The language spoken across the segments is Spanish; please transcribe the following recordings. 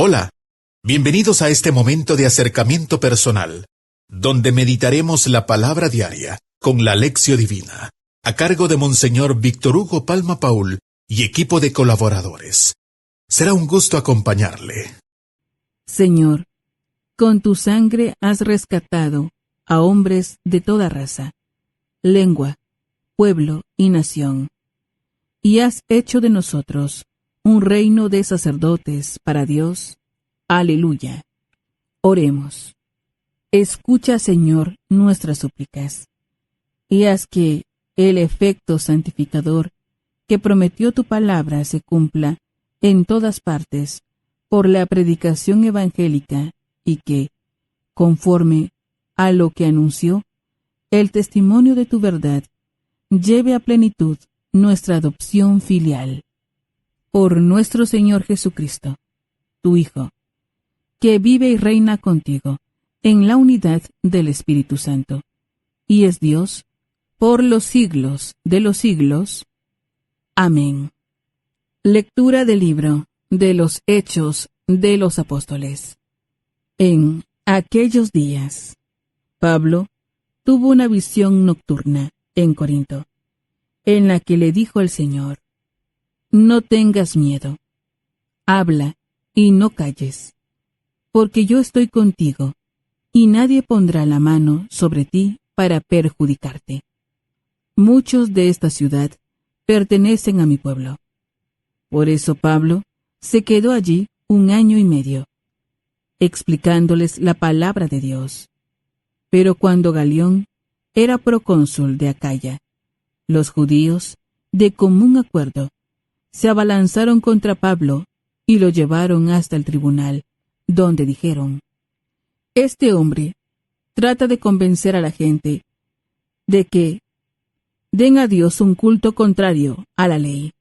Hola, bienvenidos a este momento de acercamiento personal, donde meditaremos la palabra diaria con la Lección Divina, a cargo de Monseñor Víctor Hugo Palma Paul y equipo de colaboradores. Será un gusto acompañarle. Señor, con tu sangre has rescatado a hombres de toda raza, lengua, pueblo y nación, y has hecho de nosotros un reino de sacerdotes para Dios. Aleluya. Oremos. Escucha, Señor, nuestras súplicas, y haz que el efecto santificador que prometió tu palabra se cumpla en todas partes por la predicación evangélica, y que, conforme a lo que anunció, el testimonio de tu verdad lleve a plenitud nuestra adopción filial. Por nuestro Señor Jesucristo, tu Hijo, que vive y reina contigo en la unidad del Espíritu Santo, y es Dios por los siglos de los siglos. Amén. Lectura del libro de los Hechos de los Apóstoles. En aquellos días, Pablo tuvo una visión nocturna en Corinto, en la que le dijo el Señor: no tengas miedo, habla y no calles, porque yo estoy contigo, y nadie pondrá la mano sobre ti para perjudicarte. Muchos de esta ciudad pertenecen a mi pueblo. Por eso Pablo se quedó allí 1 año y medio, explicándoles la palabra de Dios. Pero cuando Galión era procónsul de Acaya, los judíos, de común acuerdo, se abalanzaron contra Pablo y lo llevaron hasta el tribunal, donde dijeron: este hombre trata de convencer a la gente de que den a Dios un culto contrario a la ley.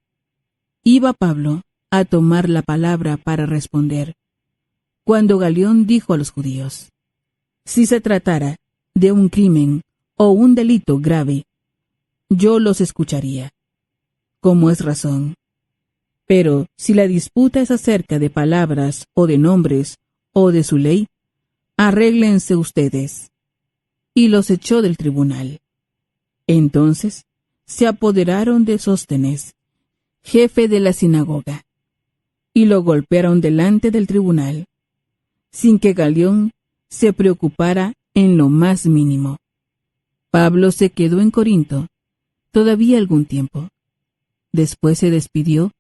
Iba Pablo a tomar la palabra para responder, cuando Galión dijo a los judíos: si se tratara de un crimen o un delito grave, yo los escucharía, como es razón. Pero si la disputa es acerca de palabras o de nombres o de su ley, arréglense ustedes. Y los echó del tribunal. Entonces se apoderaron de Sóstenes, jefe de la sinagoga, y lo golpearon delante del tribunal, sin que Galión se preocupara en lo más mínimo. Pablo se quedó en Corinto todavía algún tiempo. Después se despidió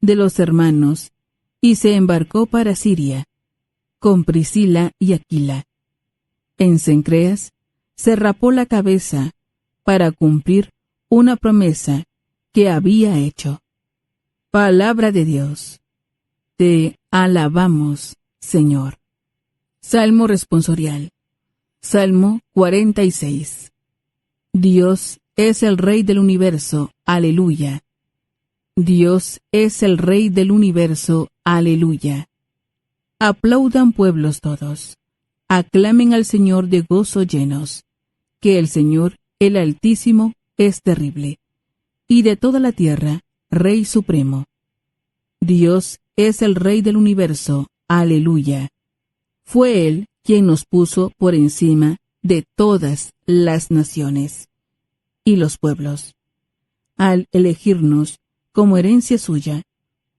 de los hermanos y se embarcó para Siria, con Priscila y Aquila. En Cencreas se rapó la cabeza para cumplir una promesa que había hecho. Palabra de Dios. Te alabamos, Señor. Salmo responsorial. Salmo 46. Dios es el Rey del universo. Aleluya. Dios es el Rey del universo. Aleluya. Aplaudan pueblos todos. Aclamen al Señor de gozo llenos, que el Señor, el Altísimo, es terrible, y de toda la tierra, Rey supremo. Dios es el Rey del universo. Aleluya. Fue Él quien nos puso por encima de todas las naciones y los pueblos, al elegirnos como herencia suya,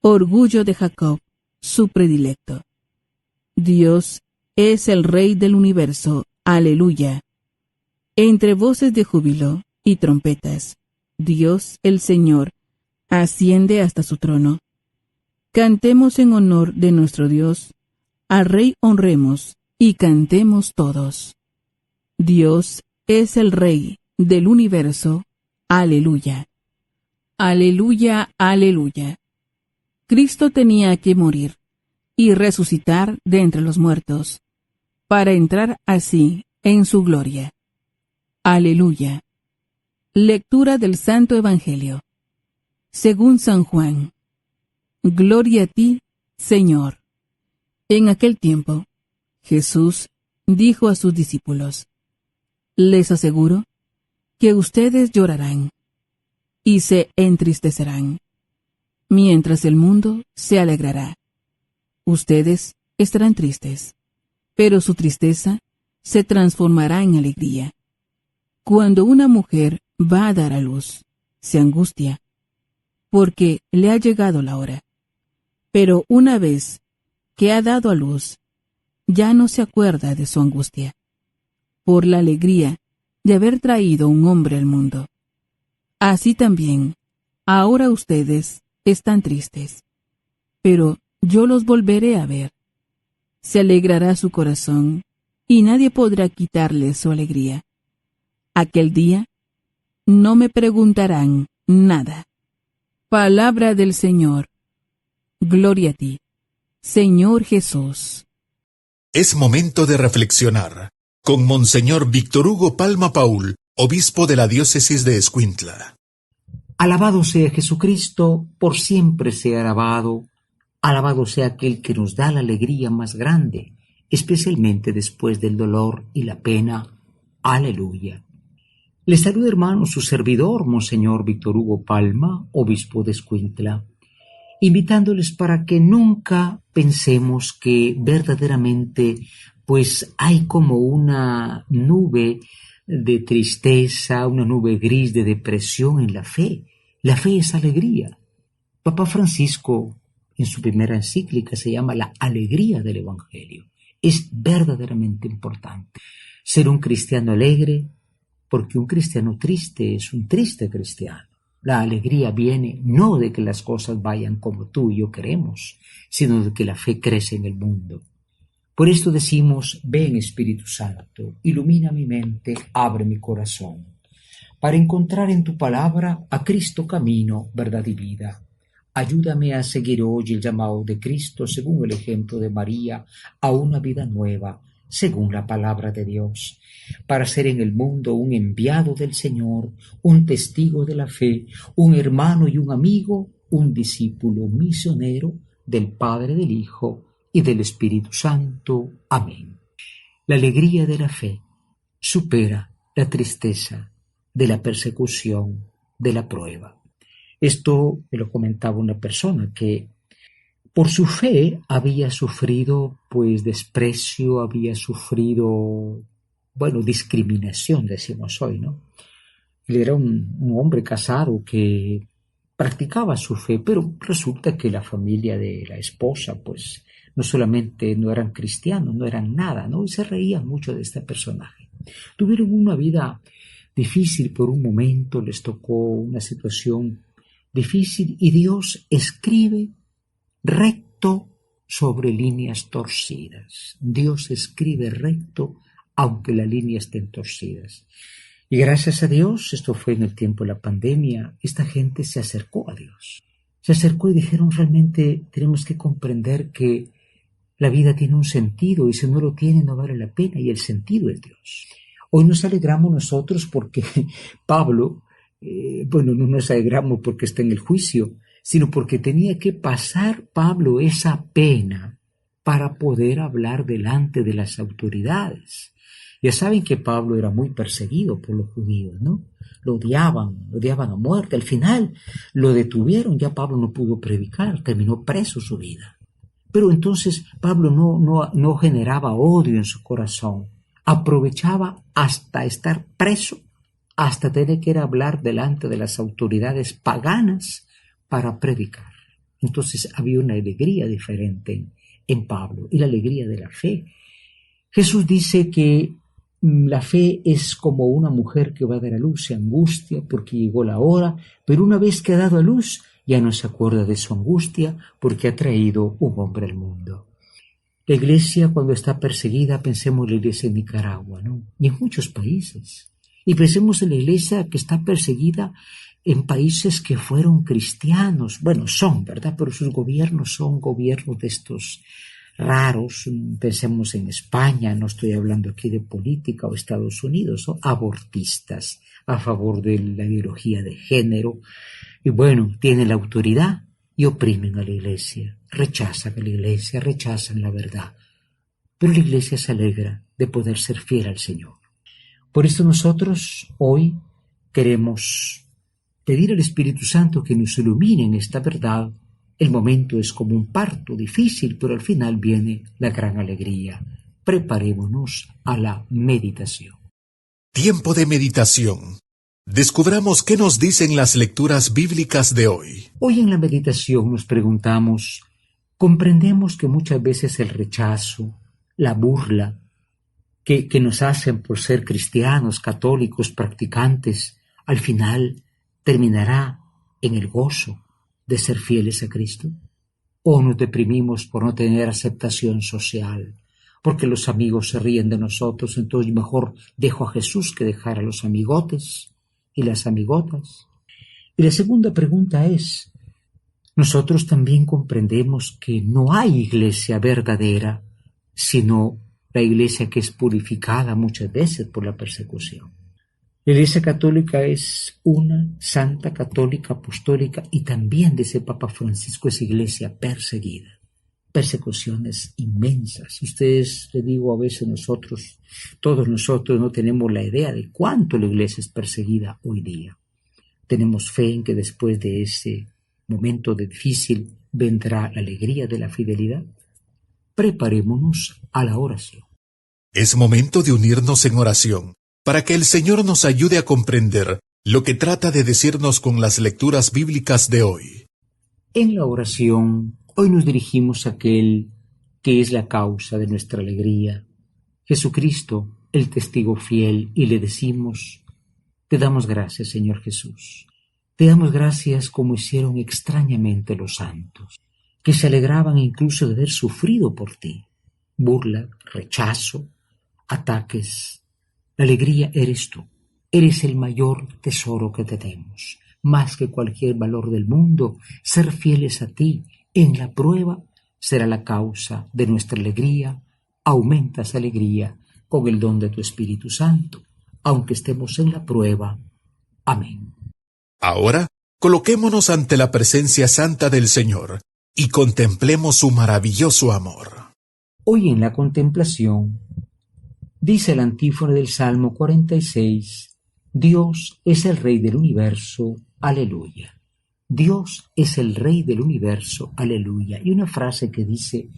orgullo de Jacob, su predilecto. Dios es el Rey del universo. Aleluya. Entre voces de júbilo y trompetas, Dios el Señor asciende hasta su trono. Cantemos en honor de nuestro Dios, al Rey honremos y cantemos todos. Dios es el Rey del universo. Aleluya. Aleluya, aleluya. Cristo tenía que morir y resucitar de entre los muertos, para entrar así en su gloria. Aleluya. Lectura del Santo Evangelio según San Juan. Gloria a ti, Señor. En aquel tiempo, Jesús dijo a sus discípulos: les aseguro que ustedes llorarán y se entristecerán, mientras el mundo se alegrará. Ustedes estarán tristes, pero su tristeza se transformará en alegría. Cuando una mujer va a dar a luz, se angustia, porque le ha llegado la hora. Pero una vez que ha dado a luz, ya no se acuerda de su angustia, por la alegría de haber traído un hombre al mundo. Así también, ahora ustedes están tristes, pero yo los volveré a ver. Se alegrará su corazón, y nadie podrá quitarle su alegría. Aquel día no me preguntarán nada. Palabra del Señor. Gloria a ti, Señor Jesús. Es momento de reflexionar con Monseñor Víctor Hugo Palma Paul, obispo de la diócesis de Escuintla. Alabado sea Jesucristo, por siempre sea alabado. Alabado sea aquel que nos da la alegría más grande, especialmente después del dolor y la pena. Aleluya. Les saluda, hermano, su servidor, Monseñor Víctor Hugo Palma, obispo de Escuintla, invitándoles para que nunca pensemos que verdaderamente pues hay como una nube de tristeza, una nube gris de depresión en la fe. La fe es alegría. Papa Francisco, en su primera encíclica, se llama La alegría del Evangelio. Es verdaderamente importante ser un cristiano alegre, porque un cristiano triste es un triste cristiano. La alegría viene no de que las cosas vayan como tú y yo queremos, sino de que la fe crece en el mundo. Por esto decimos: ven Espíritu Santo, ilumina mi mente, abre mi corazón, para encontrar en tu palabra a Cristo camino, verdad y vida. Ayúdame a seguir hoy el llamado de Cristo, según el ejemplo de María, a una vida nueva, según la palabra de Dios, para ser en el mundo un enviado del Señor, un testigo de la fe, un hermano y un amigo, un discípulo misionero del Padre, del Hijo y del Espíritu Santo. Amén. La alegría de la fe supera la tristeza de la persecución, de la prueba. Esto me lo comentaba una persona que por su fe había sufrido pues desprecio, había sufrido, discriminación, decimos hoy, ¿no? Él era un hombre casado que practicaba su fe, pero resulta que la familia de la esposa pues no solamente no eran cristianos, no eran nada, ¿no? Y se reían mucho de este personaje. Tuvieron una vida difícil por un momento, les tocó una situación difícil y Dios escribe recto sobre líneas torcidas. Dios escribe recto aunque las líneas estén torcidas. Y gracias a Dios, esto fue en el tiempo de la pandemia, esta gente se acercó a Dios. Se acercó y dijeron: realmente tenemos que comprender que la vida tiene un sentido y si no lo tiene no vale la pena, y el sentido es Dios. Hoy nos alegramos nosotros porque Pablo, no nos alegramos porque está en el juicio, sino porque tenía que pasar Pablo esa pena para poder hablar delante de las autoridades. Ya saben que Pablo era muy perseguido por los judíos, ¿no? Lo odiaban a muerte. Al final lo detuvieron, ya Pablo no pudo predicar, terminó preso su vida. Pero entonces Pablo no generaba odio en su corazón, aprovechaba hasta estar preso, hasta tener que ir a hablar delante de las autoridades paganas para predicar. Entonces había una alegría diferente en Pablo, y la alegría de la fe. Jesús dice que la fe es como una mujer que va a dar a luz, se angustia porque llegó la hora, pero una vez que ha dado a luz ya no se acuerda de su angustia porque ha traído un hombre al mundo. La iglesia, cuando está perseguida, pensemos en la iglesia en Nicaragua, ¿no? Y en muchos países. Y pensemos en la iglesia que está perseguida en países que fueron cristianos. Son, ¿verdad? Pero sus gobiernos son gobiernos de estos raros. Pensemos en España, no estoy hablando aquí de política, o Estados Unidos, son abortistas, a favor de la ideología de género. Y tienen la autoridad y oprimen a la iglesia, rechazan a la iglesia, rechazan la verdad. Pero la iglesia se alegra de poder ser fiel al Señor. Por eso nosotros hoy queremos pedir al Espíritu Santo que nos ilumine en esta verdad El momento es como un parto difícil, pero al final viene la gran alegría. Preparémonos a la meditación. Tiempo de meditación. Descubramos qué nos dicen las lecturas bíblicas de hoy. Hoy en la meditación nos preguntamos, comprendemos que muchas veces el rechazo, la burla que nos hacen por ser cristianos, católicos, practicantes, al final terminará en el gozo de ser fieles a Cristo. O nos deprimimos por no tener aceptación social, porque los amigos se ríen de nosotros, entonces mejor dejo a Jesús que dejar a los amigotes y las amigotas. Y la segunda pregunta es, nosotros también comprendemos que no hay iglesia verdadera, sino la iglesia que es purificada muchas veces por la persecución. La Iglesia Católica es una santa, católica, apostólica y también, dice Papa Francisco, es iglesia perseguida. Persecuciones inmensas. Y ustedes, les digo, a veces todos nosotros no tenemos la idea de cuánto la iglesia es perseguida hoy día. Tenemos fe en que después de ese momento difícil vendrá la alegría de la fidelidad. Preparémonos a la oración. Es momento de unirnos en oración para que el Señor nos ayude a comprender lo que trata de decirnos con las lecturas bíblicas de hoy. En la oración, hoy nos dirigimos a aquel que es la causa de nuestra alegría, Jesucristo, el testigo fiel, y le decimos, te damos gracias, Señor Jesús. Te damos gracias como hicieron extrañamente los santos, que se alegraban incluso de haber sufrido por ti. Burla, rechazo, ataques. La alegría eres tú. Eres el mayor tesoro que tenemos. Más que cualquier valor del mundo, ser fieles a ti en la prueba será la causa de nuestra alegría. Aumenta esa alegría con el don de tu Espíritu Santo, aunque estemos en la prueba. Amén. Ahora, coloquémonos ante la presencia santa del Señor y contemplemos su maravilloso amor. Hoy en la contemplación, dice el antífona del Salmo 46, Dios es el Rey del universo, aleluya. Dios es el Rey del universo, aleluya. Y una frase que dice,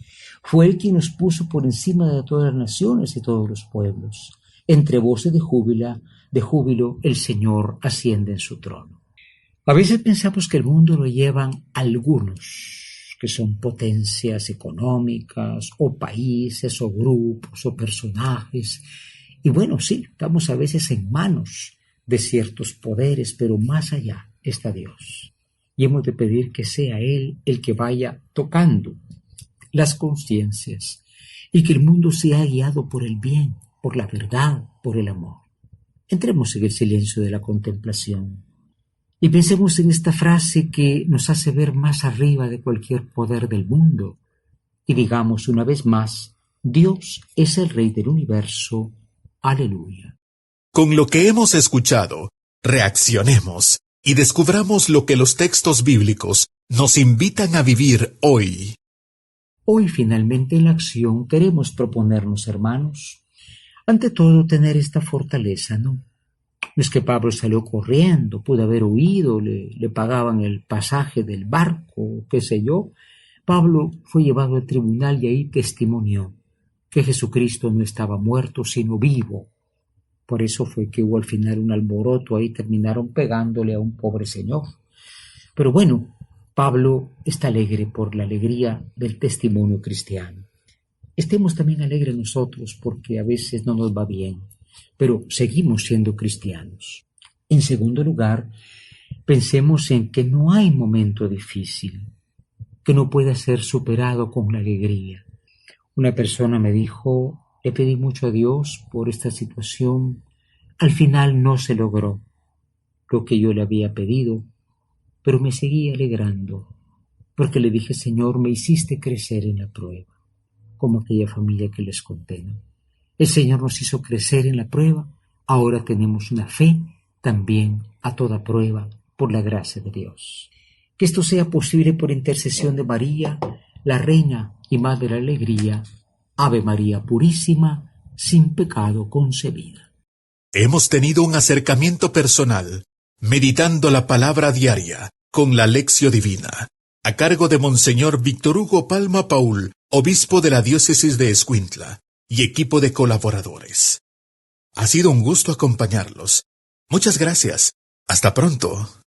fue Él quien nos puso por encima de todas las naciones y todos los pueblos. Entre voces de júbilo, el Señor asciende en su trono. A veces pensamos que el mundo lo llevan algunos, que son potencias económicas, o países, o grupos, o personajes. Y bueno, sí, estamos a veces en manos de ciertos poderes, pero más allá está Dios. Y hemos de pedir que sea Él el que vaya tocando las conciencias y que el mundo sea guiado por el bien, por la verdad, por el amor. Entremos en el silencio de la contemplación y pensemos en esta frase que nos hace ver más arriba de cualquier poder del mundo. Y digamos una vez más, Dios es el Rey del universo. Aleluya. Con lo que hemos escuchado, reaccionemos y descubramos lo que los textos bíblicos nos invitan a vivir hoy. Hoy finalmente en la acción queremos proponernos, hermanos, ante todo tener esta fortaleza, ¿no? No es que Pablo salió corriendo, pudo haber huido, le pagaban el pasaje del barco, qué sé yo. Pablo fue llevado al tribunal y ahí testimonió que Jesucristo no estaba muerto, sino vivo. Por eso fue que hubo al final un alboroto, ahí terminaron pegándole a un pobre señor. Pero bueno, Pablo está alegre por la alegría del testimonio cristiano. Estemos también alegres nosotros porque a veces no nos va bien, pero seguimos siendo cristianos. En segundo lugar, pensemos en que no hay momento difícil que no pueda ser superado con la alegría. Una persona me dijo, le pedí mucho a Dios por esta situación, al final no se logró lo que yo le había pedido, pero me seguí alegrando, porque le dije, Señor, me hiciste crecer en la prueba, como aquella familia que les conté, ¿no? El Señor nos hizo crecer en la prueba, ahora tenemos una fe también a toda prueba por la gracia de Dios. Que esto sea posible por intercesión de María, la Reina y Madre de la Alegría. Ave María Purísima, sin pecado concebida. Hemos tenido un acercamiento personal, meditando la palabra diaria con la Lección Divina. a cargo de Monseñor Víctor Hugo Palma Paul, obispo de la diócesis de Escuintla, y equipo de colaboradores. Ha sido un gusto acompañarlos. Muchas gracias. Hasta pronto.